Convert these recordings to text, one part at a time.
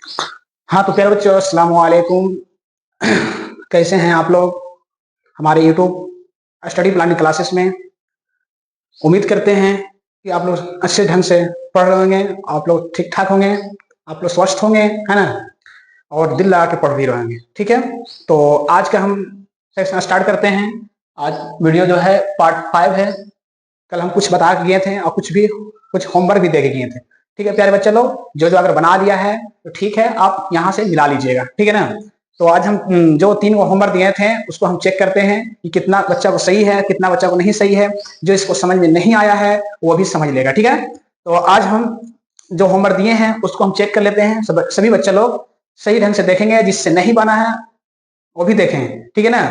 हाँ, तो प्यारे बच्चों अस्सलाम वालेकुम। कैसे हैं आप लोग हमारे यूट्यूब स्टडी प्लानिंग क्लासेस में। उम्मीद करते हैं कि आप लोग अच्छे ढंग से पढ़ रहे होंगे, आप लोग ठीक ठाक होंगे, आप लोग स्वस्थ होंगे, है ना, और दिल लगा के पढ़ भी रहेंगे। ठीक है, तो आज का हम सेक्शन स्टार्ट करते हैं। आज वीडियो जो है पार्ट 5 है। कल हम कुछ बता के गए थे और कुछ होमवर्क भी दे के गए थे। ठीक है प्यारे बच्चे लोग, जो अगर बना लिया है तो ठीक है, आप यहाँ से मिला लीजिएगा। ठीक है ना। तो आज हम जो 3 होमवर्क दिए थे उसको हम चेक करते हैं कि कितना बच्चा को सही है, कितना बच्चा को नहीं सही है। जो इसको समझ में नहीं आया है वो भी समझ लेगा। ठीक है, तो आज हम जो होमवर्क दिए हैं उसको हम चेक कर लेते हैं। सभी बच्चे लोग सही ढंग से देखेंगे, जिससे नहीं बना है वो भी देखें। ठीक है ना,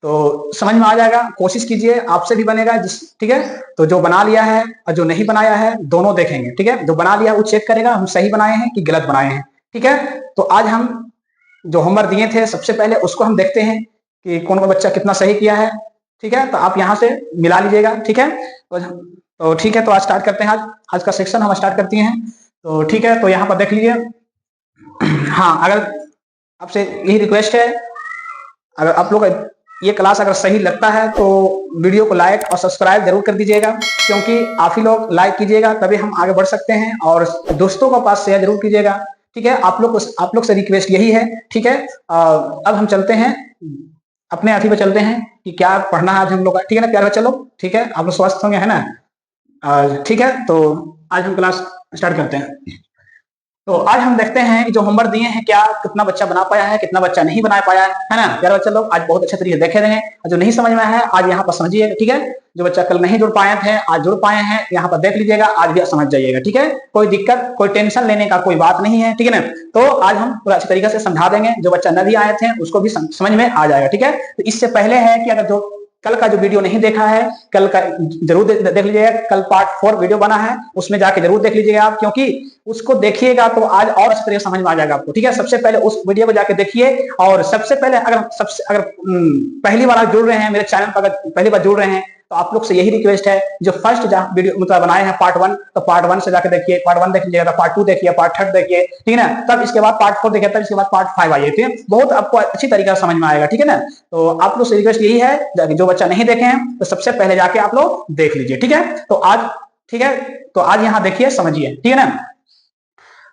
तो समझ में आ जाएगा। कोशिश कीजिए, आपसे भी बनेगा ठीक है। तो जो बना लिया है और जो नहीं बनाया है दोनों देखेंगे। ठीक है, जो बना लिया वो चेक करेगा हम सही बनाए हैं कि गलत बनाए हैं। ठीक है, तो आज हम जो होमवर्क दिए थे सबसे पहले उसको हम देखते हैं कि कौन कौन बच्चा कितना सही किया है। ठीक है, तो आप यहाँ से मिला लीजिएगा। ठीक है, तो ठीक है, तो आज स्टार्ट करते हैं। आज का सेक्शन हम स्टार्ट करते हैं। तो ठीक है, तो यहाँ पर देख लीजिए। हाँ, अगर आपसे यही रिक्वेस्ट है, अगर आप लोग ये क्लास अगर सही लगता है तो वीडियो को लाइक और सब्सक्राइब जरूर कर दीजिएगा, क्योंकि आप ही लोग लाइक कीजिएगा तभी हम आगे बढ़ सकते हैं। और दोस्तों को पास शेयर जरूर कीजिएगा। ठीक है, आप लोग से रिक्वेस्ट यही है। ठीक है, अब हम चलते हैं अपने अथी पे चलते हैं कि क्या पढ़ना है आज हम लोग का। ठीक है ना प्यारे बच्चे लोग, ठीक है, आप लोग स्वस्थ होंगे, है ना। ठीक है, तो आज हम क्लास स्टार्ट करते हैं। तो आज हम देखते हैं कि जो होमवर्क दिए हैं क्या कितना बच्चा बना पाया है, कितना बच्चा नहीं बना पाया है ना प्यारे बच्चे लोग। आज बहुत अच्छे तरीके देखे रहे हैं, जो नहीं समझ में आया है आज यहाँ पर समझिए। ठीक है, जो बच्चा कल नहीं जुड़ पाए थे आज जुड़ पाए हैं, यहाँ पर देख लीजिएगा, आज भी समझ जाइएगा। ठीक है, कोई दिक्कत कोई टेंशन लेने का कोई बात नहीं है। ठीक है ना, तो आज हम पूरा अच्छे तरीके से समझा देंगे। जो बच्चा न भी आए थे उसको भी समझ में आ जाएगा। ठीक है, तो इससे पहले है कि अगर जो कल का जो वीडियो नहीं देखा है कल का जरूर देख लीजिएगा। कल पार्ट 4 वीडियो बना है, उसमें जाके जरूर देख लीजिएगा आप, क्योंकि उसको देखिएगा तो आज और अच्छे तरीके से समझ में आ जाएगा आपको। ठीक है, सबसे पहले उस वीडियो को जाके देखिए। और सबसे पहले अगर पहली बार जुड़ रहे हैं मेरे चैनल पर, अगर पहली बार जुड़ रहे हैं तो आप लोग से यही रिक्वेस्ट है, जो फर्स्ट वीडियो मतलब बनाए हैं पार्ट 1, तो पार्ट 1 से जाके देखिए, पार्ट 1 देख लीजिएगा, तो पार्ट 2 देखिए, पार्ट 3 देखिए। ठीक है ना, तब इसके बाद पार्ट 4 देखिए, तब इसके बाद पार्ट 5 आइए। ठीक है, बहुत आपको अच्छी तरीके से समझ में आएगा। ठीक है ना, तो आप लोग से रिक्वेस्ट यही है, जो बच्चा नहीं देखे हैं तो सबसे पहले जाके आप लोग देख लीजिए। ठीक है, तो आज ठीक है, तो आज यहाँ देखिए समझिए। ठीक है ना,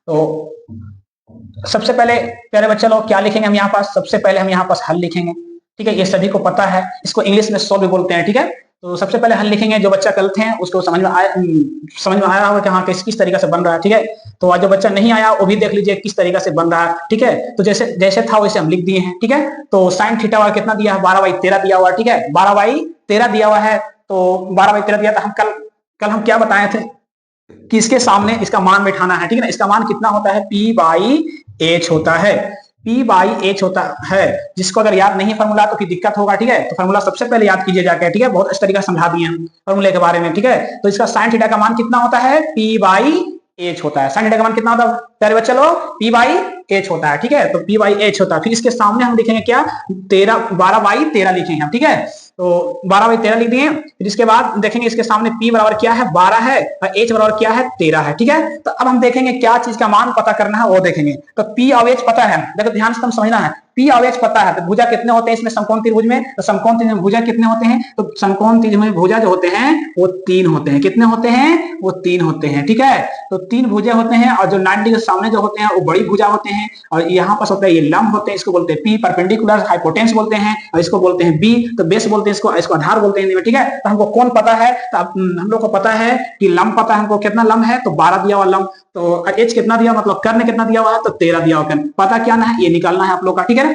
तो सबसे पहले प्यारे बच्चे लोग क्या लिखेंगे हम यहाँ पास, सबसे पहले हम यहाँ पास हल लिखेंगे। ठीक है, ये सभी को पता है, इसको इंग्लिश में सॉल्व भी बोलते हैं। ठीक है, तो सबसे पहले हल लिखेंगे। जो बच्चा कल थे उसको समझ में आया होगा कि हाँ किस तरीके से बन रहा है। ठीक है, तो आज जो बच्चा नहीं आया वो भी देख लीजिए किस तरीके से बन रहा है। ठीक है, तो जैसे था वैसे हम लिख दिए हैं। ठीक है, तो साइन थीटा वाला कितना दिया है, 12/13 दिया हुआ है। ठीक है, 12/13 दिया हुआ है, तो 12/13 दिया था। हम कल हम क्या बताए थे कि इसके सामने इसका मान बैठाना है। ठीक है ना, इसका मान कितना होता है, P/H होता है। P/H होता है, जिसको अगर याद नहीं फॉर्मूला तो दिक्कत होगा। ठीक है, तो फॉर्मूला सबसे पहले याद कीजिए जाके। ठीक है, बहुत अच्छे तरीके से समझा दिए हम फॉर्मूले के बारे में। ठीक है, तो इसका साइन थीटा का मान कितना होता है, P/H होता है। साइन थीटा का मान कितना होता है प्यारे बच्चे लोग, P/H होता है। ठीक है, तो P/H होता है। फिर इसके सामने हम लिखेंगे क्या, 12/13 लिखेंगे हम। ठीक है, तो 12/13 लिख दिए। फिर इसके बाद देखेंगे इसके सामने P बराबर क्या है, 12 है, और H बराबर क्या है, 13 है। ठीक है, तो अब हम देखेंगे क्या चीज का मान पता करना है वो देखेंगे। तो P और H पता है, देखो ध्यान से तुम समझना है। P और H पता है, तो भुजा कितने होते हैं इसमें समकोण त्रिभुज में, तो समकोण त्रिभुज में भुजा कितने होते हैं, तो समकोण त्रिभुज में भुजा जो होते हैं वो 3 होते हैं। कितने होते हैं, वो 3 होते हैं। ठीक है, तो 3 भुजे होते हैं, और जो 90 के सामने जो होते हैं वो बड़ी भुजा होते हैं, और यहाँ पास होता है ये लंब होते हैं, इसको बोलते हैं P, परपेंडिकुलर हाइपोटेन्यूस बोलते हैं, और इसको बोलते हैं B, तो बेस बोलते हैं इसको आधार बोलते हैं। ठीक है, तो हमको कौन पता है, तो हम लोग को पता है कि लंब पता है हमको, कितना लंब है, तो 12 दिया हुआ लंब, तो H कितना दिया मतलब कर्ण कितना दिया हुआ है, तो 13 दिया हुआ कर्ण। पता क्या ना है, ये निकालना है आप लोग का। ठीक है,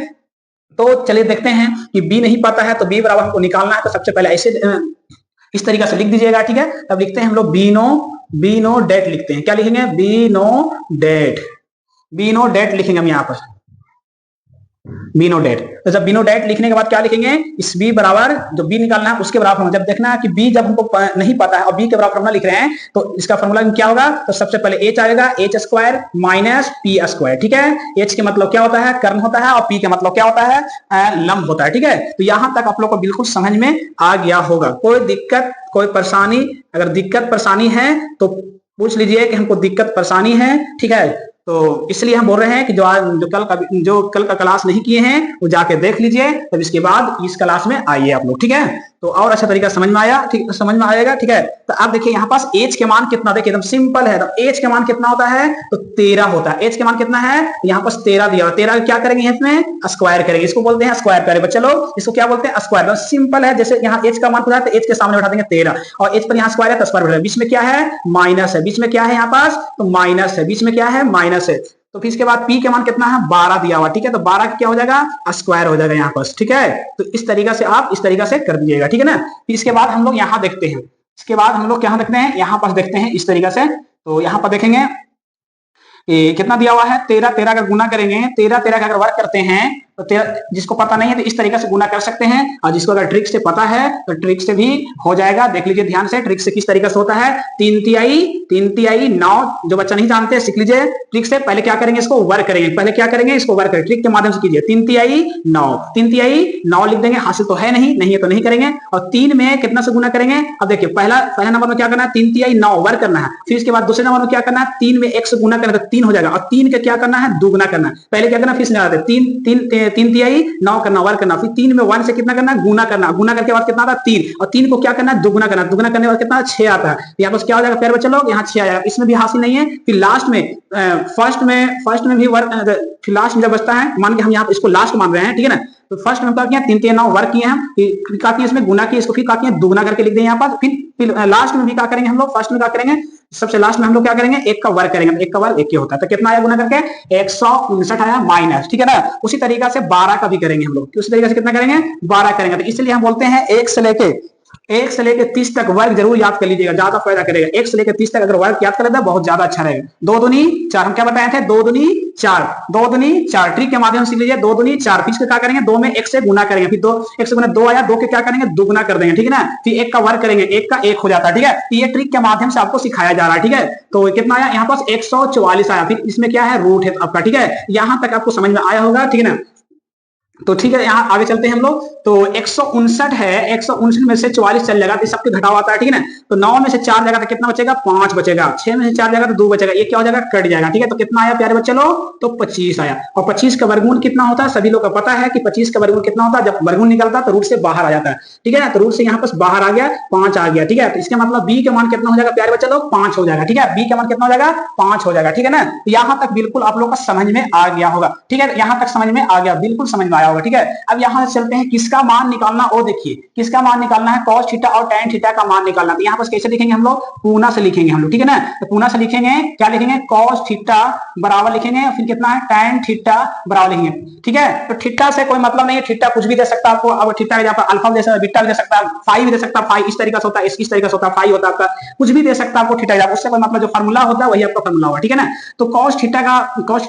तो चलिए देखते हैं कि B नहीं पता है तो B बराबर हमको निकालना है। तो सबसे पहले ऐसे इस तरीके से लिख दीजिएगा। ठीक है, तब लिखते हैं हम लोग बी नो डेट लिखते हैं। क्या लिखेंगे, बी नो डेट लिखेंगे हम यहाँ पर, बीनो डेट। तो जब बीनो डेट लिखने के बाद क्या लिखेंगे, इस बी बराबर जो बी निकालना है उसके बराबर जब देखना है कि बी जब हमको नहीं पता है और बी के बराबर फॉर्मूला लिख रहे हैं, तो इसका फॉर्मूला क्या होगा, तो सबसे पहले एच आएगा, H² माइनस P²। ठीक है, एच के मतलब क्या होता है, कर्ण होता है, और पी के मतलब क्या होता है, लंब होता है। ठीक है, तो यहां तक आप लोग को बिल्कुल समझ में आ गया होगा। कोई दिक्कत कोई परेशानी, अगर दिक्कत परेशानी है तो पूछ लीजिए कि हमको दिक्कत परेशानी है। ठीक है, तो इसलिए हम बोल रहे हैं कि जो कल का क्लास नहीं किए हैं वो जाके देख लीजिए, तब इसके बाद इस क्लास में आइए आप लोग, ठीक है। तो और अच्छा तरीका समझ में आया, ठीक समझ में आएगा, ठीक है। तो आप देखिए यहाँ पास एज के मान कितना, देखिए एकदम सिंपल है। तो एज के मान कितना होता है, तो 13 होता है। एज के मान कितना है, यहाँ पास 13 दिया हुआ। 13 क्या करेंगे इसमें, स्क्वायर करेंगे, इसको बोलते हैं स्क्वायर करें बच्चे लोग, इसको क्या बोलते हैं, स्क्वायर। सिंपल है, जैसे यहाँ एज का मान पूछा है तो एज के सामने बैठा देंगे 13 और एज पर यहाँ स्क्वायर है तो स्क्वायर बैठा, बीच में क्या है, माइनस है, बीच में क्या है यहाँ पास, तो माइनस है, बीच में क्या है, माइनस है। तो फिर इसके बाद पी के मान कितना है, 12 दिया हुआ, ठीक है। तो 12 क्या हो जाएगा, स्क्वायर हो जाएगा यहाँ पास, ठीक है। तो इस तरीका से आप इस तरीका से कर दीजिएगा, ठीक है ना। फिर इसके बाद हम लोग यहाँ देखते हैं, इसके बाद हम लोग क्या देखते हैं, यहाँ पास देखते हैं इस तरीका से। तो यहाँ पर देखेंगे कितना दिया हुआ है, 13 13 का गुना करेंगे, 13 13 का अगर वर्क करते हैं तो 13, जिसको पता नहीं है तो इस तरीके से गुना कर सकते हैं, और जिसको अगर ट्रिक से पता है तो ट्रिक से भी हो जाएगा। देख लीजिए ध्यान से, ट्रिक से किस तरीके से होता है। 3 तिहाई 9, जो बच्चा नहीं जानते सीख लीजिए ट्रिक से। पहले क्या करेंगे, इसको वर्क करेंगे, पहले क्या करेंगे, इसको वर्क करेंगे, ट्रिक के माध्यम से कीजिए। 3 तिहाई 9, 3 तिहाई 9 लिख देंगे, हासिल तो है नहीं, नहीं है तो नहीं करेंगे। और 3 में कितना से गुना करेंगे, अब देखिए पहला नंबर में क्या करना है, 3 तिहाई 9 वर्क करना है। फिर इसके बाद दूसरे नंबर में क्या करना है, 3 में 1 से गुना करना तो 3 हो जाएगा, और 3 का क्या करना है, दुगुना करना है। पहले क्या करना, फिर से 3 तिहाई 9 करना, वर्क करना, फिर 3 में 1 से कितना करना, गुना करना, गुना करके बाद कितना आता है 3, और 3 को क्या करना है, दुगुना करना, दुगुना करने के बाद कितना 6 आता है। यहाँ पर क्या हो जाएगा, प्यारे बच्चे लोग, यहाँ 6 आ जाएगा, इसमें भी हासिल नहीं है। फिर लास्ट में फर्स्ट में भी वर्क, फिर लास्ट में जब बचता है, मान के हम यहाँ इसको लास्ट मान रहे हैं, ठीक है ना। तो फर्स्ट में क्या किया, 3 3 9 वर्क किए हम, फिर क्या किया इसमें गुना किया, इसको फिर क्या किया, दुगुना करके लिख दें यहाँ पर। फिर लास्ट में भी क्या करेंगे हम लोग, फर्स्ट में क्या करेंगे, सबसे लास्ट में हम लोग क्या करेंगे, 1 का वर्क करेंगे, 1 का वर्क 1 होता है। तो कितना आया गुना करके, 159 आया माइनस, ठीक है ना। उसी तरीका से 12 का भी करेंगे हम लोग, उसी तरीके से कितना करेंगे, 12 करेंगे। तो इसलिए हम बोलते हैं 1 से लेके 30 तक वर्ग जरूर याद कर लीजिएगा, ज्यादा फायदा करेगा। 1 से लेकर 30 तक अगर वर्ग याद कर लेता है बहुत ज्यादा अच्छा रहेगा। 2 दूनी 4, हम क्या बताए थे, 2 दूनी 4, 2 दूनी 4, ट्रिक के माध्यम से लीजिए। 2 दूनी 4, फिर क्या करेंगे, 2 में 1 से गुना करेंगे, फिर 1 से गुना 2 आया, 2 के क्या करेंगे, दुगुना कर देंगे, ठीक है ना। फिर 1 का वर्ग करेंगे, 1 का 1 हो जाता है, ठीक है। ये ट्रिक के माध्यम से आपको सिखाया जा रहा है, ठीक है। तो कितना आया यहाँ पास, 144 आया। फिर इसमें क्या है, रूट है आपका, ठीक है। यहां तक आपको समझ में आया होगा, ठीक है ना। तो ठीक है, यहाँ आगे चलते हैं हम लोग। तो 159 है, 159 में से 44 चल जाएगा तो सबके घटाव आता है, ठीक है ना। तो 9 में से 4 जाएगा तो कितना बचेगा, 5 बचेगा। 6 में से 4 जाएगा तो 2 बचेगा, ये क्या हो जाएगा, कट जाएगा, ठीक है। तो कितना आया प्यारे बच्चे लोग, तो 25 आया। और 25 का वर्गमूल कितना होता है, सभी लोग को पता है कि 25 का वर्गमूल कितना होता है, जब वर्गमूल निकलता है तो रूट से बाहर आ जाता है, ठीक है ना। तो रूट से यहाँ पर बाहर आ गया, 5 आ गया, ठीक है। तो इसका मतलब बी का मान कितना हो जाएगा प्यारे बच्चे लोग, 5 हो जाएगा, ठीक है। बी का मान कितना हो जाएगा, 5 हो जाएगा, ठीक है ना। तो यहाँ तक बिल्कुल आप लोग का समझ में आ गया होगा, ठीक है। यहाँ तक समझ में आ गया, बिल्कुल समझ में आया होगा, ठीक है। अब यहाँ चलते हैं, किसका मान निकालना, वो देखिए किसका मान निकालना है, cos थीटा और tan थीटा का मान निकालना। तो यहाँ पर कैसे लिखेंगे हम लोग, पूना से लिखेंगे हम लोग, ठीक है ना। तो पूना से लिखेंगे, क्या लिखेंगे, cos थीटा बराबर लिखेंगे, फिर कितना है, tan थीटा बराबर लिखेंगे, ठीक है। तो थीटा से कोई मतलब नहीं है, थीटा कुछ भी दे सकता है आपको। अब थीटा के पर अल्फा भी दे सकता है, बीटा भी दे सकता है, फाई भी दे सकता है, फाई इस तरीके से होता है, इस तरीके से होता है, फाई होता है आपका, कुछ भी दे सकता है आपको थीटा, उससे कोई मतलब, जो फार्मूला होता है वही आपका फार्मूला होगा, ठीक है ना। तो cos थीटा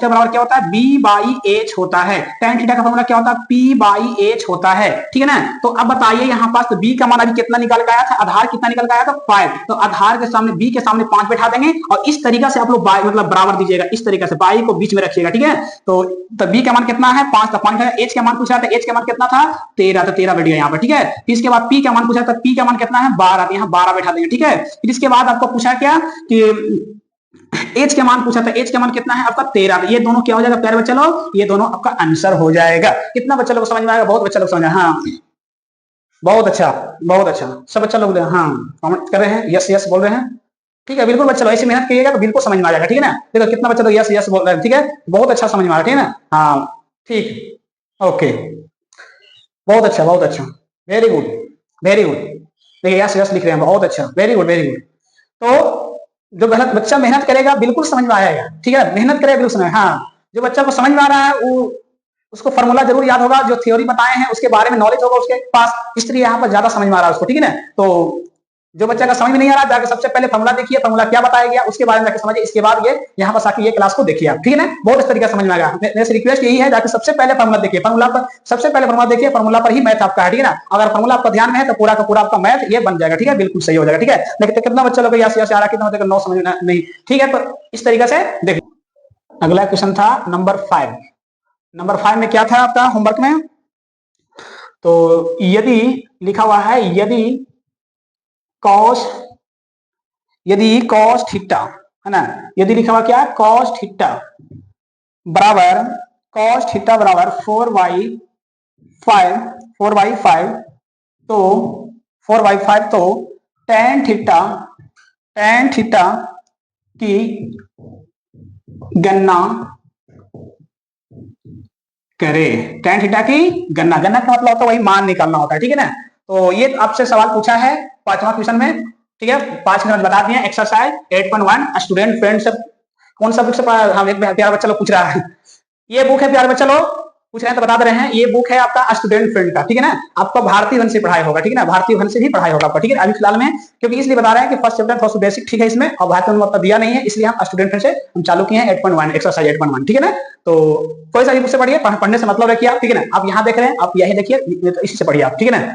बराबर क्या होता है, b/h होता है। tan थीटा का फार्मूला क्या होता है, p/h होता है, ठीक है ना। तो अब बताइए यहाँ पास, तो बी का मान अभी कितना निकल के आया था, आधार कितना निकल के आया था, 5। तो आधार के सामने, बी के सामने 5 बैठा देंगे, और इस तरीका से आप लोग मतलब बराबर दीजिएगा, इस तरीके से बाई को बीच में रखिएगा, ठीक है। तो बी का मान कितना है, 5 था, 5 एच का मान पूछा था, एच का मान कितना था, 13, तो 13 बैठ गया यहाँ पर, ठीक है। फिर इसके बाद पी का मान पूछा था, पी का मान कितना है, 12, यहाँ 12 बैठा देंगे, ठीक है। फिर इसके बाद आपको पूछा क्या कि एच के मान पूछा था, एच के मान कितना है आपका, 13। ये दोनों क्या हो जाएगा प्यारे बच्चे लोग, ये दोनों आपका आंसर हो जाएगा। कितना बच्चे लोग को समझ में आएगा, बहुत बच्चे लोग समझ में, हाँ बहुत अच्छा, बहुत अच्छा, सब बच्चा लोग हाँ कमेंट कर रहे हैं, यस यस बोल रहे हैं, ठीक है। बिल्कुल बच्चा लोग ऐसे मेहनत करिएगा तो बिल्कुल समझ में आ जाएगा, ठीक है ना। देखो कितना बच्चा लोग यस यस बोल रहे हैं, ठीक है, बहुत अच्छा समझ में आ रहा है, ठीक है ना। हाँ ठीक, ओके, बहुत अच्छा, बहुत अच्छा, वेरी गुड, वेरी गुड। देखिए यस यस लिख रहे हैं, बहुत अच्छा, वेरी गुड, वेरी गुड। तो जो गलत बच्चा मेहनत करेगा बिल्कुल समझ में आएगा, ठीक है, मेहनत करेगा बिल्कुल समझ। हाँ जो बच्चा को समझ में आ रहा है वो, उसको फॉर्मूला जरूर याद होगा, जो थ्योरी बताए हैं उसके बारे में नॉलेज होगा उसके पास, इसलिए यहाँ पर ज्यादा समझ में आ रहा है उसको, ठीक है ना। तो जो बच्चा का समझ में नहीं आ रहा, जाके सबसे पहले फॉर्मूला देखिए, फॉर्मूला क्या बताया गया उसके बारे में जाके समझिए, इसके बाद ये यहाँ पर आके ये क्लास को देखिए आप, ठीक है ना। बहुत इस तरीके से समझ में आएगा। मेरे से रिक्वेस्ट यही है, जाके सबसे पहले फॉर्मूला देखिए, फॉर्मूला पर सबसे पहले फॉर्मूला देखिए, फॉर्मूला पर ही मैथ आपका है, ठीक है ना। अगर फॉर्मूला आपका ध्यान में है तो पूरा का पूरा आपका मैथ ये बन जाएगा, ठीक है, बिल्कुल सही हो जाएगा, ठीक है। लेकिन कितना बच्चा लोग यस यस आ रहा, कितना बच्चा नो समझ नहीं, ठीक है। तो इस तरीके से देखिए, अगला क्वेश्चन था नंबर 5। नंबर 5 में क्या था आपका होमवर्क में, तो यदि लिखा हुआ है, यदि cos थीटा, है ना। यदि लिखा हुआ क्या है cos थीटा बराबर cos थीटा बराबर 4/5 तो 4/5 तो tan थीटा की गणना करे। tan थीटा की गणना का मतलब होता है वही मान निकालना होता है, ठीक है ना। तो ये आपसे सवाल पूछा है 5वां क्वेश्चन में, ठीक है। 5 मिनट बता दिए। एक्सरसाइज 8.1 स्टूडेंट फ्रेंड से कौन सा बुक से पढ़ा, हाँ एक प्यारा बच्चा लोग पूछ रहा है। ये बुक है प्यारे बच्चा लोग पूछ रहे हैं तो बता दे रहे हैं, ये बुक है आपका स्टूडेंट फ्रेंड का, ठीक है ना। आपका भारतीय वन से पढ़ाई होगा, ठीक है ना, भारतीय वन से भी पढ़ाई होगा आपका, ठीक है। अभी फिलहाल में क्योंकि इसलिए बता रहे हैं कि फर्स्ट चैप्टर फर्स्ट बेसिक ठीक है इसमें, और भारतीय वन मतलब दिया नहीं है, इसलिए हम स्टूडेंट फ्रेंड से हम चालू किए हैं 8.1 एक्सरसाइज 8.1, ठीक है ना। तो कोई सा भी बुक से पढ़िए, पढ़ने से मतलब रखिए आप, ठीक है ना। आप यहाँ देख रहे हैं, आप यही देखिए, तो इसी से पढ़िए आप, ठीक है ना।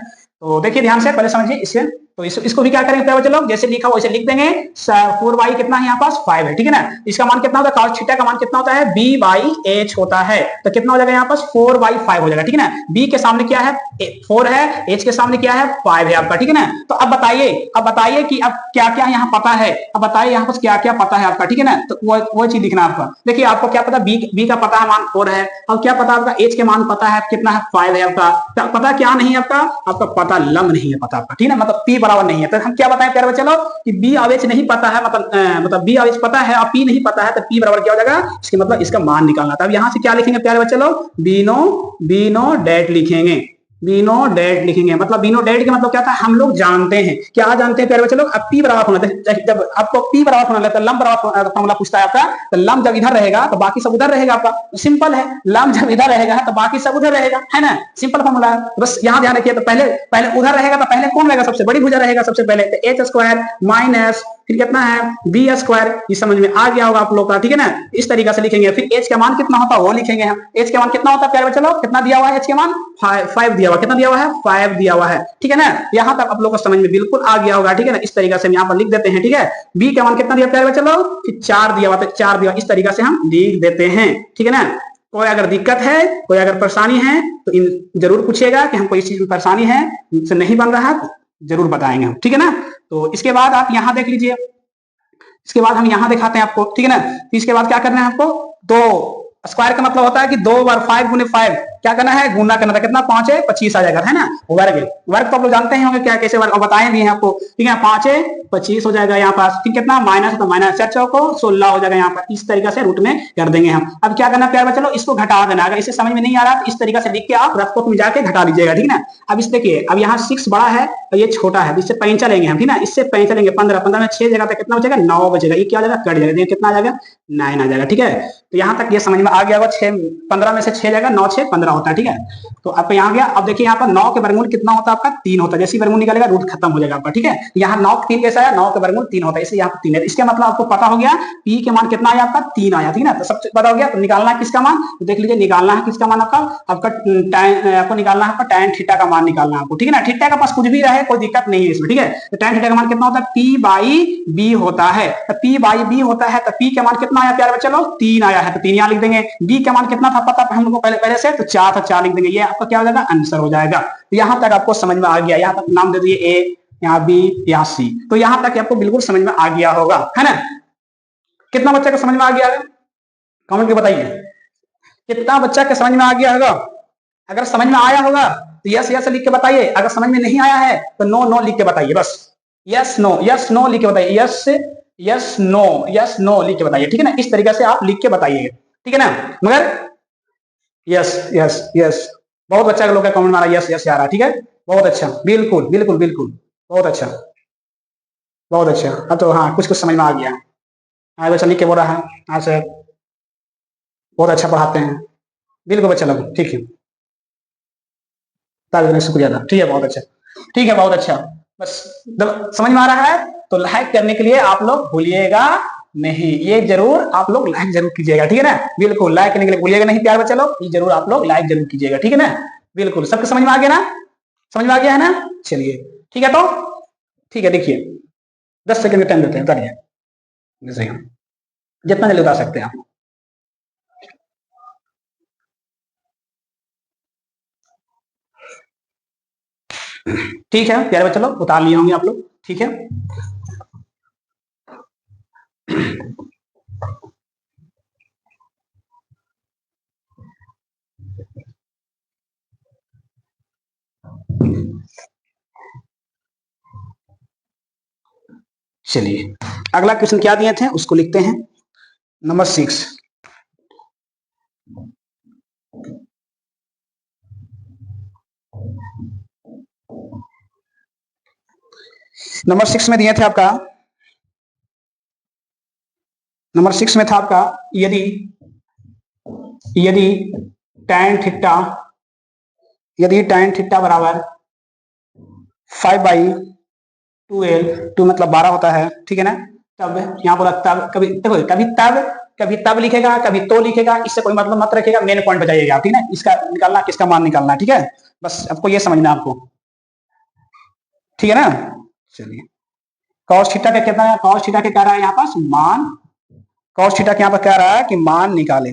तो देखिए ध्यान से, पहले समझिए इससे। तो इसको भी क्या करेंगे प्यारे बच्चे लोग, जैसे लिखा वैसे लिख देंगे। 4 कितना है यहाँ पास 5 है, ठीक है ना। इसका मान कितना होता है, cos थीटा का मान कितना होता है b/h होता है। तो कितना हो जाएगा यहाँ पास 4/5 हो जाएगा, ठीक है ना। b के सामने क्या है 4 है, h के सामने क्या है 5 है आपका, ठीक है ना। तो अब बताइए कि अब क्या क्या यहाँ पता है, अब बताइए यहाँ पास क्या क्या पता है आपका, ठीक है ना। तो वो चीज दिखना आपका। देखिए आपको क्या पता b का पता है मान 4 है, और क्या पता आपका h के मान पता है कितना है 5 है आपका। पता क्या नहीं है आपका पता लंब नहीं है पता आपका, ठीक है ना, मतलब p बराबर नहीं है। तो हम क्या बताएं प्यारे बच्चे लोग कि b और h नहीं पता है, मतलब b और h पता है और p नहीं पता है, तो p बराबर क्या हो जाएगा, इसके मतलब इसका मान निकालना था। अब यहाँ से क्या लिखेंगे प्यारे बच्चे लोग, बीनो डेट लिखेंगे, बीनो डेट लिखेंगे। मतलब बीनो डेट का मतलब क्या था, हम लोग जानते हैं, क्या जानते हैं प्यारे बच्चे लोग, अब p बराबर होना, जब आपको p बराबर होना लगता है, लंब बराबर फॉर्मूला पूछता है आपका, तो लंब जब इधर रहेगा तो बाकी सब उधर रहेगा आपका, सिंपल है। लंब जब इधर रहेगा तो बाकी सब उधर रहेगा, है ना, सिंपल फॉर्मूला है। बस यहाँ ध्यान रखिए, तो पहले उधर रहेगा तो पहले कौन रहेगा, सबसे बड़ी भुजा रहेगा सबसे पहले, तो h स्क्वायर माइनस फिर कितना है बी स्क्वायर। ये समझ में आ गया होगा आप लोग का, ठीक है ना। इस तरीके से लिखेंगे। फिर एच का मान कितना होता है वो लिखेंगे हम। एच का मान कितना होता है प्यारे बच्चे लोग, कितना दिया हुआ है एच का मान 5 दिया हुआ, कितना दिया हुआ है 5 दिया हुआ है, ठीक है ना। यहाँ तक आप लोग को समझ में बिल्कुल आ गया होगा, ठीक है ना। इस तरीके से हम यहाँ पर लिख देते हैं, ठीक है। बी का मान कितना दिया प्यारे बच्चे लोग, फिर 4 दिया हुआ, तो 4 दिया, इस तरीके से हम लिख देते हैं, ठीक है ना। कोई अगर दिक्कत है, कोई अगर परेशानी है तो जरूर पूछिएगा कि हमको इस चीज में परेशानी है, से नहीं बन रहा है, जरूर बताएंगे हम, ठीक है ना। तो इसके बाद आप यहाँ देख लीजिए, इसके बाद हम यहां दिखाते हैं आपको, ठीक है ना। तो इसके बाद क्या करना है आपको, दो स्क्वायर का मतलब होता है कि 2 बार 5 गुने 5 क्या करना है, गुना करना था। कितना 5 है 25 आ जाएगा, है ना। वर्ग तो आप लोग जानते हैं होंगे क्या कैसे वर्ग, और बताए भी हैं आपको, ठीक है। 5 है 25 हो जाएगा यहाँ पास, फिर कितना माइनस, तो माइनस 4 चौको 16 हो जाएगा यहाँ पर। इस तरीके से रूट में कर देंगे हम। अब क्या करना प्यार बच्चों, इसको घटा देना। अगर इसे समझ में नहीं आ रहा तो इस तरीके से लिख के आप रफ कॉपी में जाके घटा लीजिएगा, ठीक है ना। अब इस देखिए, अब यहाँ 6 बड़ा है और ये छोटा है, इससे पैंचा लेंगे हम, ठीक है ना। इससे पैंचा लेंगे 15 में 6 जगह पे कितना बचेगा 9 बचेगा, ये क्या हो जाएगा कट जाएगा, कितना आ जाएगा 9 आ जाएगा, ठीक है। तो यहाँ तक ये समझ में आ गया होगा। 15 में से 6 जाएगा, 9 6 15 होता है, ठीक है। तो आपको यहाँ गया। अब देखिए यहाँ पर 9 के वर्गमूल कितना होता है आपका 3 होता है, जैसे वर्गमूल निकालेगा रूट खत्म हो जाएगा आपका, ठीक है। यहाँ 9 3 कैसा है, 9 के वर्गमूल 3 होता है, इसलिए यहाँ पर 3 है। इसका मतलब आपको पता हो गया पी के मान कितना आया आपका 3 आया, ठीक है ना। तो सबसे पता हो गया, तो निकालना है किसका मान, तो देख लीजिए निकालना है किसका मान, आपको निकालना है आपका tan थीटा का मान निकालना है आपको, ठीक है ना। थीटा का पास कुछ भी रहे कोई दिक्कत नहीं है इसमें, ठीक है। तो tan थीटा का मान कितना होता है p/b होता है, तो p/b होता है, तो p का मान कितना आया प्यारे बच्चे लोग 3 आया है, तो 3 यहाँ लिख देंगे। b का मान कितना था पता हम लोग को पहले से, तो 4 था, 4 लिख देंगे। ये आपका क्या हो जाएगा आंसर हो जाएगा। तो यहाँ तक आपको समझ में आ गया, यहाँ तक नाम दे दिए ए, यहाँ बी, यहाँ सी, तो यहाँ तक आपको बिल्कुल समझ में आ गया होगा, है ना। कितना बच्चा को समझ में आ गया है कमेंट में बताइए, कितना बच्चा के समझ में आ गया होगा। अगर समझ में आया होगा तो यस यस लिख के बताइए, अगर समझ में नहीं आया है तो नो नो लिख के बताइए, बस यस नो लिख के बताइए, यस नो लिख के बताइए, ठीक है ना। इस तरीके से आप लिख के बताइए, ठीक है ना। मगर यस यस यस, बहुत बच्चा लोग का कमेंट मारा यस यस आ रहा, ठीक है। बहुत अच्छा, बिल्कुल बिल्कुल बिल्कुल, बहुत अच्छा बहुत अच्छा। अब तो हाँ कुछ कुछ समझ में आ गया। हाँ बच्चा लिख के बोल रहा है, हाँ सर बहुत अच्छा पढ़ाते हैं, बिल्कुल बच्चा लोग, ठीक है। शुक्रिया था, ठीक है बहुत अच्छा, ठीक है बहुत अच्छा। बस समझ में आ रहा है तो लाइक करने के लिए आप लोग भूलिएगा नहीं, ये जरूर आप लोग लाइक जरूर कीजिएगा, ठीक है ना। बिल्कुल लाइक करने के लिए भूलिएगा नहीं प्यार बच्चा लोग, ये जरूर आप लोग लाइक जरूर कीजिएगा, ठीक है ना। बिल्कुल सबको समझ में आ गया ना, समझ में आ गया है ना। चलिए ठीक है, तो ठीक है देखिए 10 सेकंड का टाइम देते हैं, उतारिए जैसे हम जितना जल्दी उतार सकते हैं आप। ठीक है प्यारे बच्चे लोग उतार लिए होंगे आप लोग, ठीक है। चलिए अगला क्वेश्चन क्या दिए थे उसको लिखते हैं। नंबर 6, नंबर 6 में दिए थे आपका, नंबर 6 में था आपका यदि यदि tan थीटा, यदि tan थीटा बराबर 5/2l, 2 मतलब 12 होता है, ठीक है ना। तब यहाँ पर तब कभी देखो कभी तब लिखेगा, कभी तो लिखेगा, इससे कोई मतलब मत रखेगा, मेन पॉइंट बजाइएगा, ठीक है ना। इसका निकालना, किसका मान निकालना, ठीक है। बस आपको ये समझना आपको, ठीक है ना। चलिए cos थीटा का कितना है, cos थीटा के कह रहा है यहाँ पास मान, cos थीटा के यहाँ पर कह रहा है कि मान निकाले,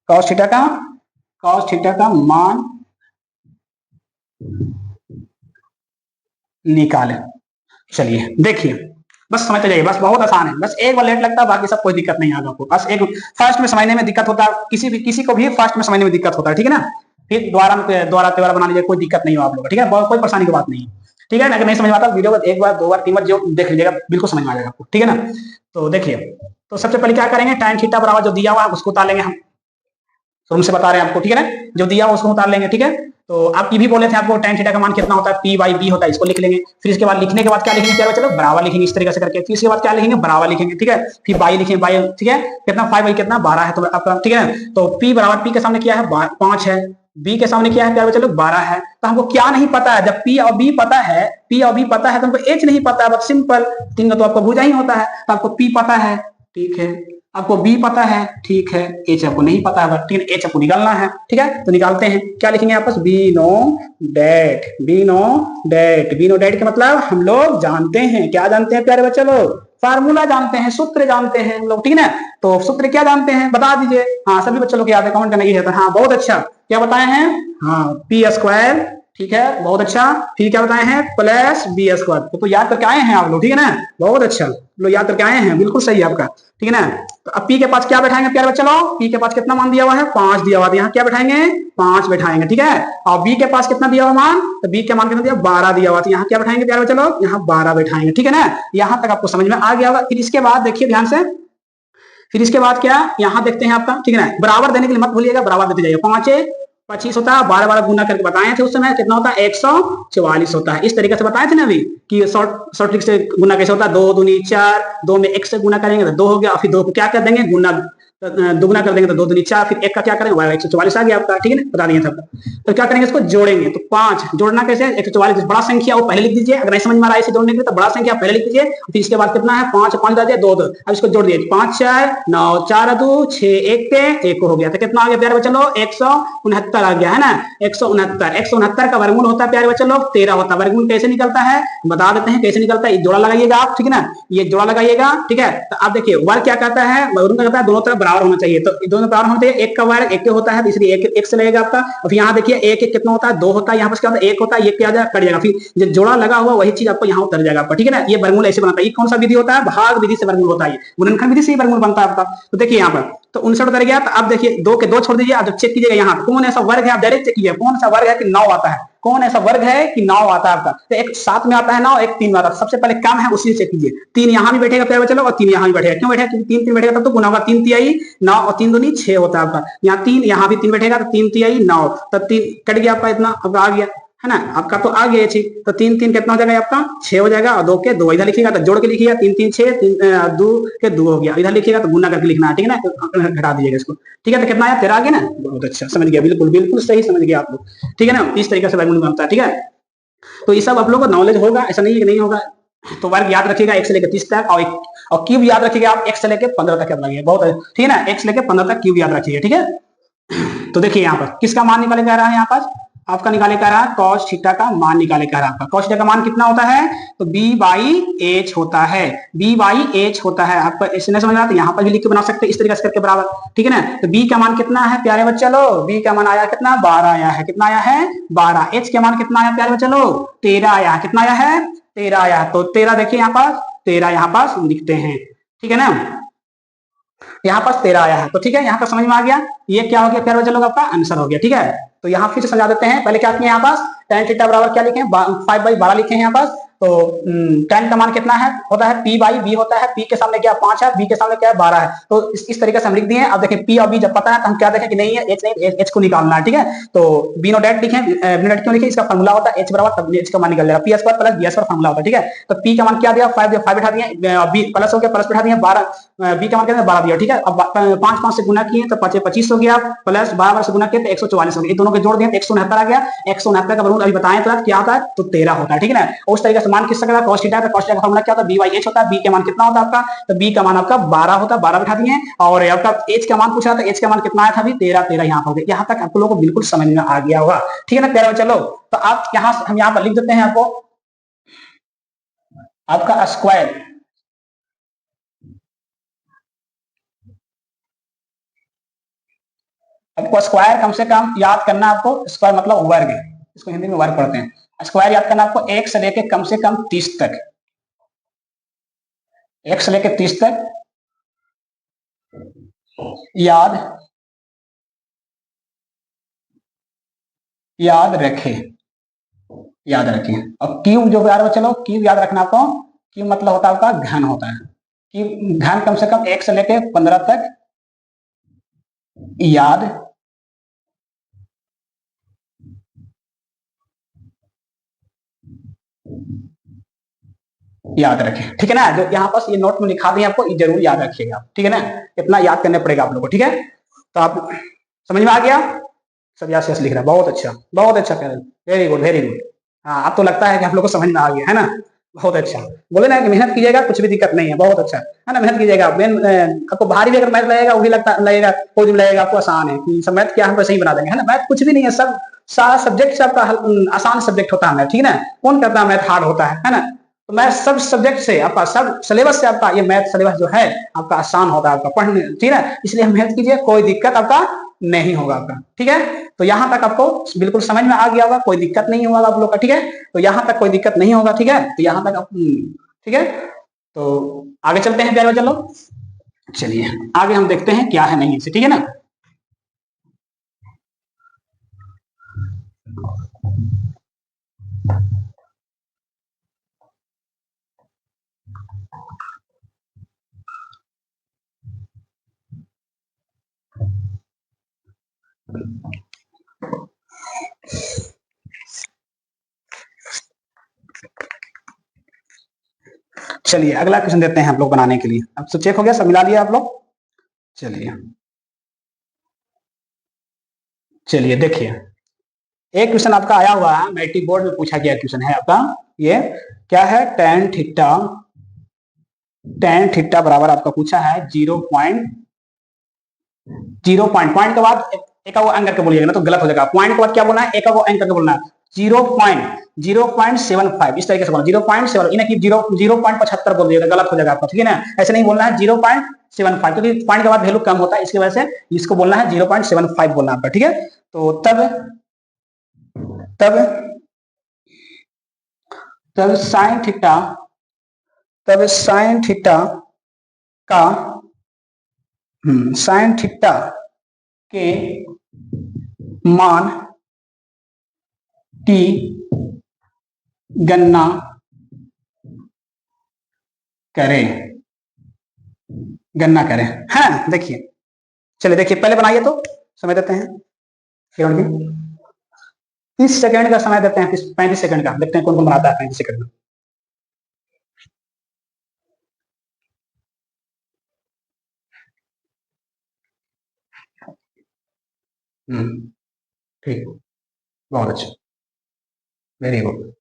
cos थीटा का मान निकाले। चलिए देखिए, बस समझते जाइए, बस बहुत आसान है, बस एक बार लेट लगता है, बाकी सब कोई दिक्कत नहीं आएगा आपको। बस एक फर्स्ट में समझने में दिक्कत होता है, किसी को भी फर्स्ट में समझने में दिक्कत होता है, ठीक है ना। फिर दोबारा बना लीजिए, कोई दिक्कत नहीं हो आप लोग, ठीक है, कोई परेशानी की बात नहीं है, ठीक है ना। अगर नहीं समझ में आता वीडियो को एक बार, 2 बार, 3 बार जो देख लीजिएगा, बिल्कुल समझ में आ जाएगा आपको, ठीक है ना। तो देखिए, तो सबसे पहले क्या करेंगे, tan थीटा बराबर जो दिया हुआ है उसको उतार लेंगे हम, शुरू से बता रहे हैं आपको, ठीक है ना। जो दिया हुआ उसको उतार लेंगे, ठीक है। तो आप ये भी बोले थे आपको tan थीटा का मान कितना होता है, p/b होता है, इसको लिख लेंगे। फिर इसके बाद लिखने के बाद क्या लिखेंगे, क्या चलो बराबर लिखेंगे इस तरीके से करके। फिर इसके बाद क्या लिखेंगे, बराबर लिखेंगे, ठीक है। फिर बाई लिखेंगे, बाई, ठीक है, कितना 5 कितना 12 है, तो आपका, ठीक है। तो p बराबर, p के सामने क्या है 5 है, b के सामने क्या है प्यारे चलो 12 है। तो हमको क्या नहीं पता है, जब p और b पता है, p और b पता है, तो हमको h नहीं पता है, बस सिंपल, तीन तो आपको भुजा ही होता है, तो आपको p पता है, ठीक है, आपको b पता है, ठीक है, h आपको नहीं पता है, ठीक है, h आपको निकालना है, ठीक है। तो निकालते हैं, क्या लिखेंगे आपस, बी नो डेट के मतलब हम लोग जानते हैं, क्या जानते हैं प्यारे बच्चे लोग, फार्मूला जानते हैं, सूत्र जानते हैं हम लोग, ठीक है ना। तो सूत्र क्या जानते हैं बता दीजिए, हाँ सभी बच्चों लोग याद है, कमेंट करने की है, तो हाँ बहुत अच्छा, क्या बताए हैं, हाँ p², ठीक है, बहुत अच्छा। फिर क्या बताए हैं, प्लस b², तो याद करके आए हैं आप लोग, ठीक है ना, बहुत अच्छा, लोग याद करके आए हैं, बिल्कुल सही है आपका, ठीक है ना। तो अब p के पास क्या बैठाएंगे प्यारे बच्चे लोग, p के पास कितना मान दिया हुआ है 5 दिया हुआ है, यहाँ क्या बैठाएंगे 5 बैठाएंगे, ठीक है। और b के पास कितना दिया हुआ मान, तो b के मान कितना दिया 12 दिया हुआ, तो यहाँ क्या बैठाएंगे प्यारे बच्चे लोग, यहाँ 12 बैठाएंगे, ठीक है ना। यहाँ तक आपको समझ में आ गया होगा। फिर इसके बाद देखिए ध्यान से, फिर इसके बाद क्या, यहाँ देखते हैं आपका, ठीक है ना, बराबर देने के लिए मत भूलिएगा, बराबर देते जाइए, 5 25 होता है, 12 गुना करके बताए थे उस समय, कितना होता है 144 होता है, इस तरीके से बताए थे ना अभी, कि शॉर्ट ट्रिक से गुना कैसे होता है, 2 दूनी 4, 2 में 1 से गुना करेंगे तो 2 हो गया, फिर 2 को क्या कर देंगे गुना, दुगुना कर देंगे तो 2 दूनी 4, फिर 1 का क्या करेंगे 144 आ गया आपका, ठीक है ना, बता दिए था। तो क्या करेंगे, इसको जोड़ेंगे, तो 5 जोड़ना कैसे, 144 बड़ा संख्या वो पहले लिख दीजिए, अगर नहीं समझ में आ रहा है इसे जोड़ने के लिए तो बड़ा संख्या पहले लिख दीजिए, फिर इसके बाद कितना है 5 5 दे 2 2, अब इसको जोड़ दिए, 5 4 9 4 2 6 1 के 1 हो गया, तो कितना आ गया प्यारे बच्चे लोग 169 आ गया, है ना। 169 का वर्गमूल होता है प्यारे बच्चे लोग 13 होता है। वर्गमूल कैसे निकलता है बता देते हैं, कैसे निकलता है, जोड़ा लगाइएगा आप, ठीक है ना, ये जोड़ा लगाइएगा, ठीक है। तो आप देखिए वर्ग क्या कहता है, वर्ग कहता है दोनों तरफ बराबर होना चाहिए, तो दोनों बराबर होना चाहिए, एक का वर्ग 1 होता है, इसलिए 1 से लगेगा आपका। और यहाँ देखिए 1 कितना होता है 2 होता है, यहाँ पर क्या होता है 1 होता है, 1 क्या जाएगा कट जाएगा, फिर जो जोड़ा लगा हुआ वही चीज आपको यहाँ उतर जाएगा आपका, ठीक है ना। ये वर्गमूल ऐसे बनता है, ये कौन सा विधि होता है, भाग विधि से वर्गमूल होता है, गुणनखंड विधि से वर्गमूल बनता है आपका। तो देखिए यहाँ पर तो 59 उतर गया, तो अब देखिए 2 के 2 छोड़ दीजिए, अब चेक कीजिएगा यहाँ कौन ऐसा वर्ग है, आप डायरेक्ट चेक कीजिए कौन सा वर्ग है कि 9 आता है, कौन ऐसा वर्ग है कि 9 आता है आपका। तो एक 7 में आता है 9, एक 3 में आता है, सबसे पहले कम है उसी से चेक कीजिए, 3 यहाँ भी बैठेगा प्यारे बच्चे लोग और 3 यहाँ भी बैठेगा, क्यों बैठेगा क्योंकि 3 3 बैठेगा तब तो गुना होगा, 3 तिहाई 9 और 3 दूनी 6 होता है आपका, यहाँ 3 यहाँ भी 3 बैठेगा तो 3 तिहाई 9, तब 3 कट गया आपका, इतना आपका आ गया, है ना, आपका तो आ गया ये चीज। तो 3 3 कितना हो जाएगा आपका 6 हो जाएगा, और 2 के 2 इधर लिखिएगा तो जोड़ के लिखिएगा, 3 3 6, 2 के 2 हो गया, इधर लिखिएगा तो गुना करके लिखना है, ठीक है ना, तो घटा दीजिएगा इसको, ठीक है। तो कितना आया 13 आ गया ना, बहुत अच्छा समझ गया, बिल्कुल बिल्कुल सही समझ गया आप लोग, ठीक है ना। इस तरीके से वर्गमूल बनता है, ठीक है। तो ये सब आप लोगों को नॉलेज होगा, ऐसा नहीं है कि नहीं होगा। तो वर्ग याद रखिएगा 1 से लेकर 30 तक, और क्यूब याद रखिएगा आप 1 से लेकर 15 तक याद रखिएगा, बहुत ठीक है ना, 1 से लेकर 15 तक क्यूब याद रखिएगा, ठीक है। तो देखिए यहाँ पर किसका मान निकाले जा रहा है, यहाँ पर आपका निकाले जा रहा है cos थीटा का मान निकाले जा रहा है आपका। cos थीटा का मान कितना होता है, तो b/h होता है, b/h होता है। आपको ऐसे नहीं समझ में आता, यहाँ पर भी लिख के बना सकते हैं इस तरीके से करके बराबर, ठीक है ना। तो b का मान कितना है प्यारे बच्चे लोग, b का मान आया कितना 12 आया है, कितना आया है 12। h के मान कितना आया प्यारे बच्चे लोग 13 आया है, कितना आया है 13 आया। तो 13 देखिए यहाँ पास 13 यहाँ पास लिखते हैं, ठीक है ना, यहाँ पास 13 आया है। तो ठीक है, यहाँ पर समझ में आ गया, ये क्या हो गया प्यारे बच्चे लोग आपका आंसर हो गया, ठीक है। तो यहाँ फिर से समझा देते हैं, पहले क्या किए यहाँ पास tan थीटा बराबर क्या लिखे 5/12 लिखे हैं यहाँ पास, तो tan का मान कितना है होता है p बाई b होता है। p के सामने क्या 5 है, b के सामने क्या है 12 है। तो इस तरीके से हम लिख दिए। अब देखें p और b जब पता है तो हम क्या देखें कि नहीं है h नहीं, h को निकालना है। ठीक है, तो b नॉट एट लिखें, b नॉट क्यों लिखें, इसका फार्मूला होता है h बराबर, तब h का मान निकल जाएगा p square plus b square formula होता है। ठीक है, तो p का मान क्या दिया 5 दिया, 5 बिठा दिए, b प्लस हो गया, प्लस बिठा दिए 12, b का मान कितना 12 दिया। ठीक है, अब 5 5 से गुना किए तो 25 हो गया, प्लस 12 से गुना किए तो 144 हो गया, दोनों के जोड़ दिए 169 आ गया। 169 का वर्गमूल अभी बताएं तो क्या होता है, तो 13 होता है। ठीक है ना, उस तरीके से मान किस तरह का cos थीटा का, cos थीटा का फार्मूला क्या होता है, b बाई h होता है। b का मान कितना होता है आपका, तो b का मान आपका 12 होता है, 12 बिठा दिए। और आपका h का मान पूछा था, h का मान कितना आया था अभी 13 यहाँ पर हो गया। यहाँ तक आप लोगों को बिल्कुल समझ में आ गया होगा। ठीक है ना प्यारे, चलो तो आप यहाँ हम यहाँ पर लिख देते हैं आपको आपका स्क्वायर, आपको स्क्वायर कम से कम याद करना, आपको स्क्वायर मतलब वर्ग, इसको हिंदी में वर्ग पढ़ते हैं। स्क्वायर याद करना आपको 1 से लेके कम से कम 30 तक, 1 से लेके 30 तक याद याद रखें, याद रखें। और क्यूब जो यार चलो क्यूब याद रखना आपको, क्यूब मतलब होता है आपका घन होता है। क्यूब घन कम से कम 1 से लेके 15 तक याद याद रखें। ठीक है ना, जो यहाँ पास ये नोट में लिखा दिए आपको, ये जरूर याद रखिएगा आप। ठीक है ना, इतना याद करना पड़ेगा आप लोगों को। ठीक है, तो आप समझ में आ गया, सब यस यस लिख रहा है, बहुत अच्छा, बहुत अच्छा कह रहे हैं, वेरी गुड वेरी गुड। हाँ, अब तो लगता है कि आप लोग को समझ में आ गया है ना, बहुत अच्छा। बोले ना कि मेहनत कीजिएगा, कुछ भी दिक्कत नहीं है, बहुत अच्छा है ना, मेहनत कीजिएगा। आपको भारी भी अगर मैथ लगेगा, वही लगता लगेगा, कोई लगेगा आपको आसान है कि सब मैथ क्या हम वैसे ही बना देंगे, है ना। मैथ कुछ भी नहीं है, सब सारा सब्जेक्ट से आपका आसान सब्जेक्ट होता है मैथ। ठीक है ना, कौन करता है मैथ हार्ड होता है ना। तो मैथ सब सब्जेक्ट से आपका, सब सिलेबस से आपका ये मैथ सिलेबस जो है आपका आसान होता है आपका पढ़ने। ठीक है, इसलिए मेहनत कीजिए, कोई दिक्कत आपका नहीं होगा आपका। ठीक है, तो यहां तक आपको बिल्कुल समझ में आ गया होगा, कोई दिक्कत नहीं होगा आप लोग का। ठीक है, तो यहां तक कोई दिक्कत नहीं होगा। ठीक है, तो यहां तक ठीक है, तो आगे चलते हैं प्यारे, चलो चलिए आगे हम देखते हैं क्या है नहीं इसे। ठीक है ना, चलिए अगला क्वेश्चन देते हैं आप लोग बनाने के लिए। अब सब चेक हो गया, सब मिला लिया आप लोग। चलिए चलिए देखिए, एक क्वेश्चन आपका आया हुआ है, मैट्रिक बोर्ड में पूछा गया क्वेश्चन है आपका, ये क्या है, tan थीटा बराबर आपका पूछा है 0.0 पॉइंट के बाद एक वो एंग करके बोलिएगा ना तो गलत हो जाएगा। पॉइंट के बाद क्या बोलना है, एक वो एंग करके बोलना है, 0.0.75 इस तरीके से बोलना, 0.7 इन्हें कि 0.75 बोल दिएगा, गलत हो जाएगा आपका। ठीक है ना, ऐसे नहीं बोलना है 0.75, क्योंकि पॉइंट के बाद वैल्यू कम होता है, इसकी वजह से इसको बोलना है 0.75 बोलना आपका। ठीक है, तो तब तब तब साइन थीटा का साइन थीटा के मान की गणना करें, हाँ देखिए, चलिए देखिए पहले बनाइए तो समय देते हैं 30 सेकंड का समय देते हैं, 35 सेकंड का, देखते हैं कौन कौन बनाता है 35 सेकंड में। ठीक, बहुत अच्छा, वेरी गुड,